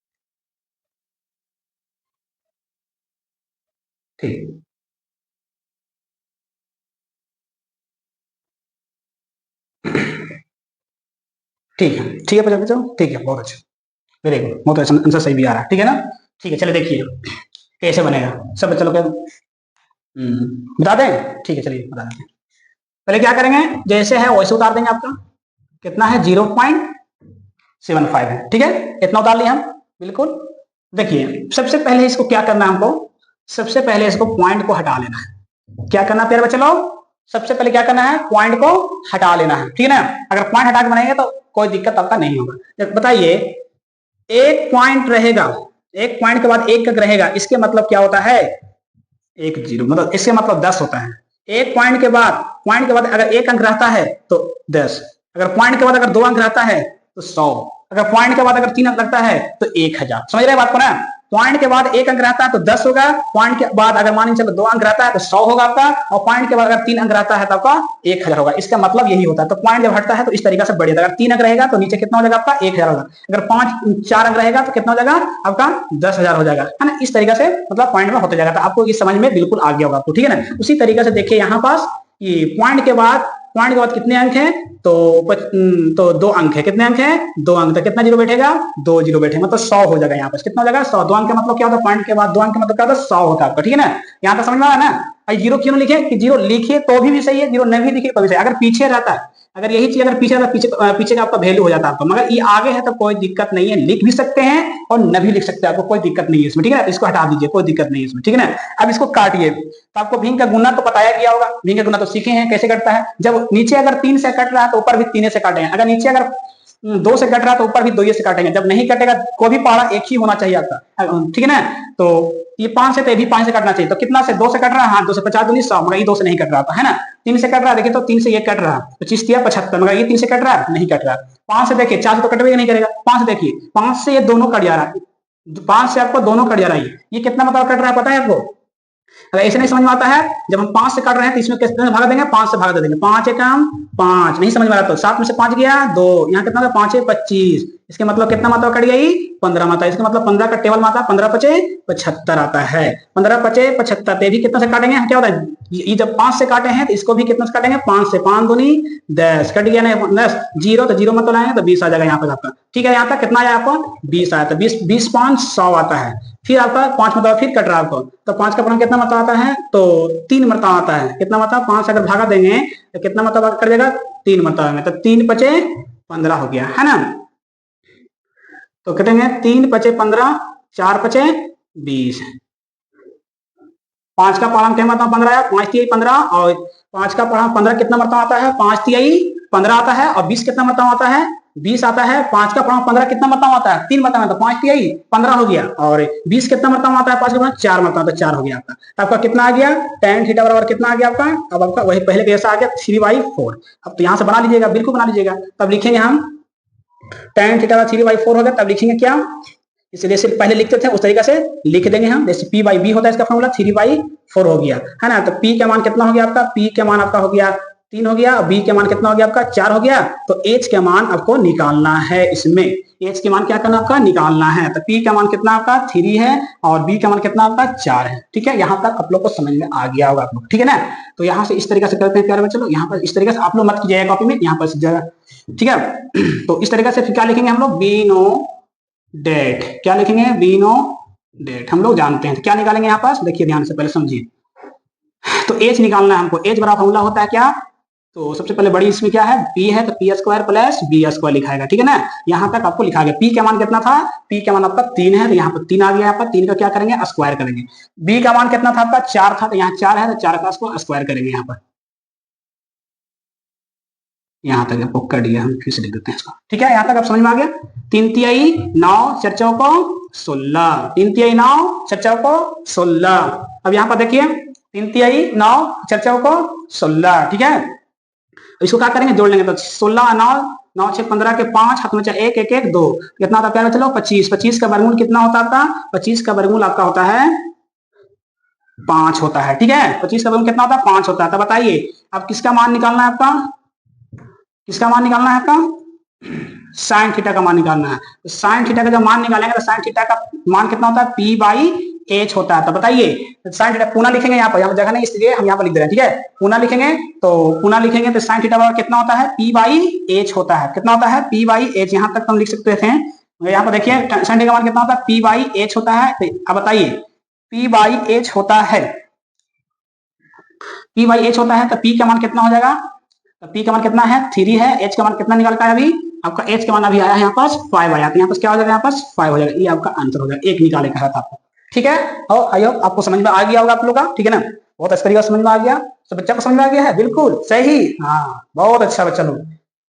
ठीक ठीक है, ठीक है बच्चों, ठीक है, बहुत अच्छा, वेरी गुड, बहुत अच्छा आंसर सही भी आ रहा है। ठीक है ना, ठीक है, चलिए देखिए कैसे बनेगा, सब बच्चों लोग बता दें। ठीक है, चलिए बता दें। पहले क्या करेंगे, जैसे है वैसे उतार देंगे। आपका कितना है 0.75 है। ठीक है, इतना उतार लिया हम, बिल्कुल। देखिए सबसे पहले इसको क्या करना है हमको, सबसे पहले इसको पॉइंट को हटा लेना है। क्या करना है प्यारे बच्चे लोग, सबसे पहले क्या करना है, पॉइंट को हटा लेना है। ठीक है ना, अगर पॉइंट हटा के बनाएंगे तो कोई दिक्कत आपका नहीं होगा। बताइए एक पॉइंट रहेगा, एक पॉइंट के बाद एक अंक रहेगा, इसके मतलब क्या होता है, एक जीरो, मतलब इसके मतलब 10 होता है। एक पॉइंट के बाद अगर एक अंक रहता है तो 10, अगर पॉइंट के बाद अगर 2 अंक रहता है तो 100, अगर पॉइंट के बाद अगर 3 अंक लगता है तो 1000। समझ रहे बात को ना? पॉइंट के बाद एक अंक रहता है तो 10 होगा, पॉइंट के बाद अगर मान चलो 2 अंक रहता है तो 100 होगा आपका, और पॉइंट के बाद अगर 3 अंक रहता है तो आपका 1000 होगा। इसका मतलब यही होता है। तो पॉइंट जब हटता है तो इस तरीके से बढ़ जाता है। अगर 3 अंक रहेगा तो नीचे कितना हो जाएगा आपका 1000 होगा, अगर 4 अंक रहेगा तो कितना हो जाएगा आपका 10,000 हो जाएगा, है ना? इस तरीके से मतलब पॉइंट में होते जाएगा। तो आपको इस समझ में बिल्कुल आ गया होगा आपको, ठीक है ना? उसी तरीके से देखिए यहाँ पास ये पॉइंट के बाद कितने अंक हैं, तो 2 अंक है। कितने अंक है? 2 अंक। तो कितना जीरो बैठेगा? 2 जीरो बैठेगा, मतलब 100 हो जाएगा। यहाँ पर कितना हो जाएगा? 100। 2 अंक का मतलब क्या होता है? पॉइंट के बाद 2 अंक का मतलब क्या होता है? 100 होता है आपका, ठीक है ना? यहाँ पर समझ में आया ना? जीरो क्यों लिखे कि जीरो लिखिए तो भी सही है, जीरो नहीं लिखिए तो भी सही है। अगर पीछे रहता है, अगर यही चीज अगर पीछे रहता, पीछे का आपका वैल्यू हो जाता है आपका, मगर ये आगे है तो कोई दिक्कत नहीं है, लिख भी सकते हैं और न भी लिख सकते हैं, आपको कोई दिक्कत नहीं है इसमें, ठीक है ना? इसको हटा दीजिए, कोई दिक्कत नहीं है इसमें, ठीक है ना? अब इसको काटिए। तो आपको भिंग का गुना तो बताया गया होगा, भिंग का गुना तो सीखे हैं कैसे कटता है। जब नीचे अगर 3 से कट रहा है तो ऊपर भी 3 से काटेंगे, अगर नीचे अगर 2 से कट रहा है तो ऊपर भी 2 से काटेंगे। जब नहीं कटेगा कोई भी पहाड़ा एक ही होना चाहिए आपका, ठीक है ना? तो ये 5 से तो ये भी 5 से कटना चाहिए। तो कितना से 2 से कट रहा है? हाँ, 2 से 50 दूनी 100, मगर ये 2 से नहीं कट रहा था, है ना? 3 से कट रहा है, देखिए तो 3 से ये कट रहा है, 25 दिया 75, मगर ये 3 से कट रहा है, नहीं कट रहा। 5 से देखिए, 4 से तो कटवेगा नहीं करेगा। 5 से देखिए, 5 से ये दोनों कट जा रहा है, 5 से आपको दोनों कट जा रहा है। ये कितना मतलब कट रहा है पता है आपको? अगर ऐसे नहीं समझ में आता है, जब हम 5 से काट रहे हैं तो इसमें कितने भागा देंगे? 5 से भागा दे देंगे। 5 एकम 5, नहीं समझ में आ रहा तो 7 में से 5 गया 2, यहाँ कितना होगा? 5 25, इसके मतलब कितना मात्रा कट गई? 15 मात्रा। इसका मतलब 15 का टेबल मात्रा 15 पचे 75 आता है। 15 पचे 75, ये भी कितना से काटेंगे? क्या होता है? ये जब 5 से काटे हैं तो इसको भी कितना से काटेंगे? 5 से। 5 दूनी 10, कट गया ना 10, जीरो तो जीरो मतलब लाएंगे तो 20 आ जाएगा यहाँ पर आपका, ठीक है? यहाँ तक कितना आया आपको? 20 आया। तो 20 5 100 आता है। फिर आपका 5 मतलब फिर कट रहा है आपको, तो 5 का परिणाम कितना मतलब आता है? तो 3 मरतबा आता है। कितना मतलब? 5 से अगर भागा देंगे तो कितना मतलब कर देगा? 3 मरतबा में। तो 3 पचे 15 हो गया, है ना? तो कटेंगे 3 पचे 15, 4 पचे 20, 5 का परिणाम क्या मतलब 15 आया, 5 तिहाई 15, और 5 का परिणाम 15 कितना मरतबा आता है? 5 तिहाई 15 आता है, और 20 कितना मरतबा आता है? 20 आता है। 5 का परिणाम 15 कितना मरतबा आता है? 3 मरतबा, तो 5 तिहाई 15 हो गया, और 20 कितना मरतबा आता है? 5 का परिणाम 4 मरतबा, तो 4 हो गया आपका। तो आपका कितना आ गया? tan थीटा बराबर कितना आ गया आपका? अब आपका वही पहले के जैसा आ गया 3/4। अब तो यहाँ से बना लीजिएगा, बिल्कुल बना लीजिएगा। तब लिखेंगे हम tan थीटा 3/4 हो गया, तब लिखेंगे क्या? इसलिए जैसे पहले लिखते थे उस तरीके से लिख देंगे हम, जैसे p/b होता है इसका फॉर्मूला 3/4 हो गया, है ना? तो p का मान कितना हो गया आपका? p का मान आपका हो गया 3 हो गया, और b के मान कितना हो गया आपका? 4 हो गया। तो h के मान आपको निकालना है इसमें, h के मान क्या करना आपका? निकालना है। तो p का मान कितना आपका? 3 है, और b का मान कितना आपका? 4 है, ठीक है? यहाँ तक आप लोग को समझ में आ गया होगा आप लोग, ठीक है ना? तो यहाँ से इस तरीके से करते हैं प्यारे बच्चों। चलो यहाँ पर इस तरीके से आप लोग मत कीजिएगा कॉपी में, यहाँ पर जगह, ठीक है? तो इस तरीके से फिर क्या लिखेंगे हम लोग? बी नो डेट, क्या लिखेंगे? बी नो डेट हम लोग जानते हैं। तो क्या निकालेंगे यहाँ पास? देखिए ध्यान से पहले समझिए। तो एच निकालना है हमको। एच बड़ा फॉर्मूला होता है क्या? तो सबसे पहले बड़ी इसमें क्या है? पी है, तो P square plus B square लिखाएगा, ठीक है ना? यहाँ तक आपको लिखा गया। पी का मान कितना था? पी का मान आपका 3 है, तो यहाँ पर 3 आ गया। यहाँ पर 3 का क्या करेंगे? स्क्वायर करेंगे। बी का मान कितना था आपका? 4 था, तो यहाँ 4 है, तो 4 का इसको स्क्वायर करेंगे। यहाँ पर यहाँ तक आपको कर दिया, हम फिर से लिख देते हैं इसको, ठीक है? यहाँ तक आप समझ में आ गया। 3 तिहाई 9 4 चौको 16, 3 तिहाई 9 4 चौको 16। अब यहाँ पर देखिए 3 तिहाई 9 4 चौको 16, ठीक है? इसको क्या करेंगे? जोड़ लेंगे। तो 16 9 9 6 15 के 5 हाथ में 1 1 1 2, कितना होता है? चलो 25। 25 का वर्गमूल कितना होता है आपका? 25 का वर्गमूल आपका होता है 5 होता है, ठीक है? 25 का वर्गमूल कितना होता है? 5 होता है। तो बताइए अब किसका मान निकालना है आपका? किसका मान निकालना है आपका? साइन थीटा का मान निकालना है। तो साइन थीटा का जब मान निकालेंगे तो साइन थीटा का मान कितना होता है? p/h होता है। तो बताइए साइन थीटा पुनः लिखेंगे, यहाँ पर जगह नहीं इसलिए हम यहाँ पर लिख दे रहे हैं, ठीक है? पुनः लिखेंगे, तो पुनः लिखेंगे तो साइन थीटा बराबर कितना होता है? p/h होता है। कितना होता है? p/h। यहाँ तक हम लिख सकते थे। यहाँ पर देखिए साइन थीटा का मान कितना होता है? p/h होता है। अब बताइए p/h होता है, p/h होता है, तो p का मान कितना हो जाएगा? तो p का मान कितना है? 3 है। h का मान कितना निकल का है अभी? आपका h का मान अभी आया है यहाँ पास 5 आया, तो यहाँ पास क्या हो जाएगा? यहाँ पास 5 हो जाएगा। ये आपका आंसर हो जाएगा, एक निकाले का था आपको, ठीक है? और आई होप आपको समझ में आ गया होगा आप लोग का, ठीक है ना? बहुत अच्छी तरीके से समझ में आ गया। तो बच्चा को समझ में आ गया है? बिल्कुल सही, हाँ बहुत अच्छा बच्चा लोग।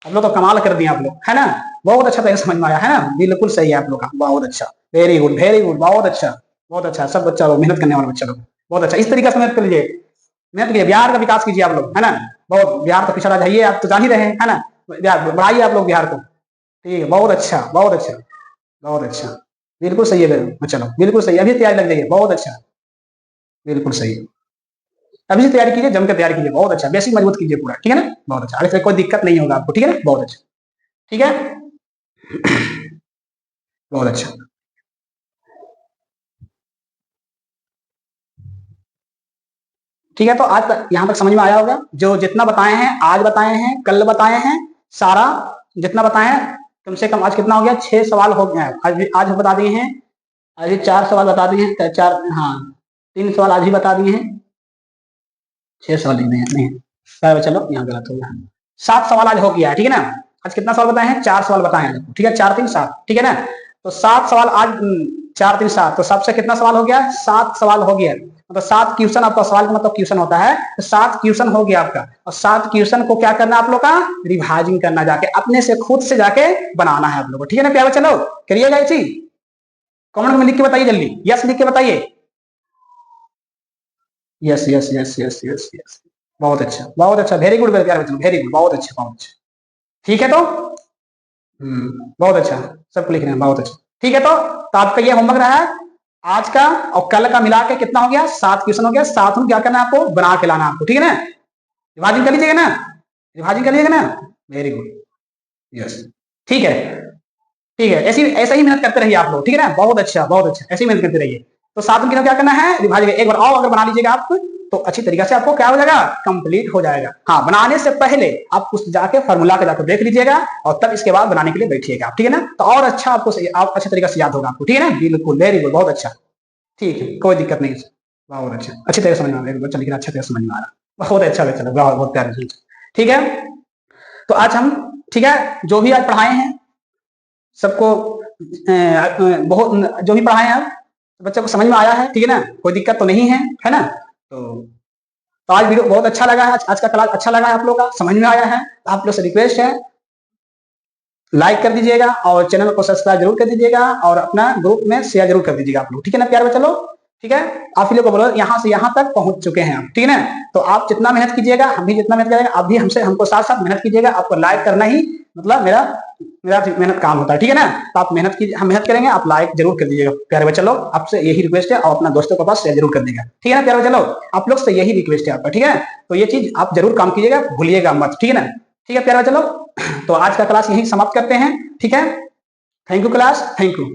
आप लोग तो कमाल कर दिए आप लोग, है ना। बहुत अच्छा तरीके समझ में आया है ना, बिल्कुल सही है आप लोग का, बहुत अच्छा, वेरी गुड वेरी गुड, बहुत अच्छा बहुत अच्छा। सब बच्चा लोग, मेहनत करने वाले बच्चा लोग, बहुत अच्छा। इस तरीके से मेहनत कर लीजिए, मेहनत कीजिए, बिहार का विकास कीजिए आप लोग, है ना। बहुत, बिहार तो पिछड़ा जाइए, आप तो जान ही रहे हैं, है ना। बढ़ाइए आप लोग बिहार को, ठीक है, बहुत अच्छा बहुत अच्छा बहुत अच्छा, बिल्कुल सही है। चलो बिल्कुल सही, अभी तैयारी लग जाइए, बहुत अच्छा, बिल्कुल सही। अभी से तैयारी कीजिए, जमकर तैयारी कीजिए, बहुत अच्छा, बेसिक मजबूत कीजिए पूरा, ठीक है ना, बहुत अच्छा। आगे से कोई दिक्कत नहीं होगा आपको, ठीक है ना, बहुत अच्छा, ठीक है, बहुत अच्छा। ठीक है, तो आज तक यहाँ तक समझ में आया होगा, जो जितना बताए हैं, आज बताए हैं, कल बताए हैं, सारा जितना बताए हैं, कम से कम आज कितना हो गया, 6 सवाल हो गए हैं आज हम बता दिए हैं। आज 4 सवाल बता दिए हैं, चार, हाँ, 3 सवाल आज ही बता दिए हैं। 6 सवाल लिखने हैं, नहीं चलो यहाँ गलत हो गया, 7 सवाल आज हो गया है, ठीक है ना। आज कितना सवाल बताए हैं, 4 सवाल बताए हैं, ठीक है, 4 3 7, ठीक है ना। तो 7 सवाल आज, 4 3 7, तो सबसे कितना सवाल हो गया, 7 सवाल हो गया, मतलब 7 क्वेश्चन। आपका सवाल का मतलब क्वेश्चन होता है, तो 7 क्वेश्चन हो गया आपका, और 7 क्वेश्चन को क्या करना आप लोग का, रिवाइजिंग करना, जाके अपने से खुद से जाके बनाना है आप लोग को, ठीक है ना प्यारे, चलो करिएगा ये चीज। कमेंट में लिख के बताइए जल्दी, यस लिख के बताइए, yes yes yes yes yes yes, बहुत अच्छा, वेरी गुड प्यारे बच्चों, वेरी गुड, बहुत अच्छा बहुत अच्छा, ठीक है। तो बहुत अच्छा, सबको लिख रहे हैं, बहुत अच्छा, ठीक है। तो आपका ये होमवर्क रहा है आज का, और कल का मिला के कितना हो गया, 7 क्वेश्चन हो गया, 7 में क्या करना है आपको, बना के लाना आपको, ठीक है ना। विभाजन कर लीजिएगा ना, विभाजन कर लीजिएगा ना, वेरी गुड, यस, ठीक है, ठीक है। ऐसा ही मेहनत करते रहिए आप लोग, ठीक है ना, बहुत अच्छा बहुत अच्छा, ऐसे ही मेहनत करते रहिए। तो 7 में क्या करना है, विभाजन एक बार और अगर बना लीजिएगा आप, तो अच्छी तरीके से आपको क्या हो जाएगा, कंप्लीट हो जाएगा। हाँ, बनाने से पहले आप कुछ जाके फॉर्मूला के जाकर देख लीजिएगा, और तब इसके बाद बनाने के लिए बैठिएगा आप, ठीक है ना, तो और अच्छा आपको आप अच्छे तरीके से याद होगा आपको, ठीक है ना, बिल्कुल वेरी गुड, बहुत अच्छा, ठीक है, कोई दिक्कत नहीं है, बहुत अच्छा, अच्छी तरह समझ में आ रहा है बच्चा, लेकिन अच्छी तरह समझ में आ रहा है, बहुत अच्छा बच्चा, बहुत प्यारे, ठीक है। तो आज हम, ठीक है, जो भी आज पढ़ाए हैं सबको, बहुत जो भी पढ़ाए हैं बच्चों को समझ में आया है, ठीक है ना, कोई दिक्कत तो नहीं है ना। तो आज वीडियो बहुत अच्छा लगा है, आज का क्लास अच्छा लगा है आप लोग का, समझ में आया है। आप लोग से रिक्वेस्ट है, लाइक कर दीजिएगा, और चैनल को सब्सक्राइब जरूर कर दीजिएगा, और अपना ग्रुप में शेयर जरूर कर दीजिएगा आप लोग, ठीक है ना प्यारे बच्चे लोग, ठीक है। आप ही लोग को बोलो, यहाँ से यहाँ तक पहुंच चुके हैं आप, ठीक है ना। तो आप जितना मेहनत कीजिएगा, हम भी जितना मेहनत करेंगे, आप भी हमको साथ साथ मेहनत कीजिएगा। आपको लाइक करना ही मतलब मेरा मेरा मेहनत काम होता है, ठीक है ना। तो आप मेहनत कीजिए, हम मेहनत करेंगे, आप लाइक जरूर कर दीजिएगा प्यारे बच्चे लोग, आपसे यही रिक्वेस्ट है, और अपना दोस्तों के पास शेयर जरूर कर देगा, ठीक है ना प्यारे बच्चे लोग, आप लोग से यही रिक्वेस्ट है आपका, ठीक है। तो ये चीज आप जरूर काम कीजिएगा, भूलिएगा मत, ठीक है ना, ठीक है प्यारे बच्चे लोग। तो आज का क्लास यही समाप्त करते हैं, ठीक है। Thank you class, thank you.